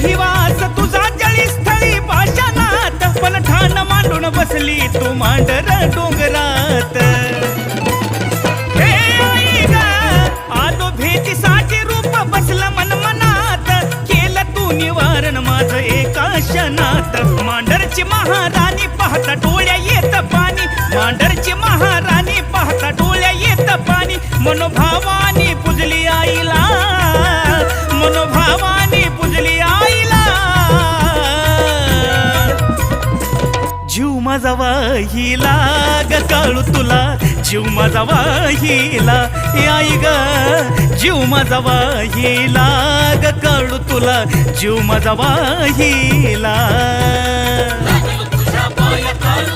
रहिवास तुझा जळीस्थळी पाषाणात, पण ठाण मांडून बसली तू मांडर डोंगरात. हे आई ग, आलो भेटीसाठी रूप बसलं मनमनात, केलं तू निवारण माझं एका क्षणात. मांडरची महाराणी पाहता डोळ्या येत पाणी, मांडरची महाराणी पाहता डोळ्या येत पाणी. मनोभावानी पुजली आईला, मनोभावानी पुजली आईला. जीव माझा वाहिला ग काळू तुला, जीव माझा वाहिला. ए आई ग, जीव माझा वाहिला ग काळू तुला, जीव माझा वाहिला. तुझ्या पाया काळू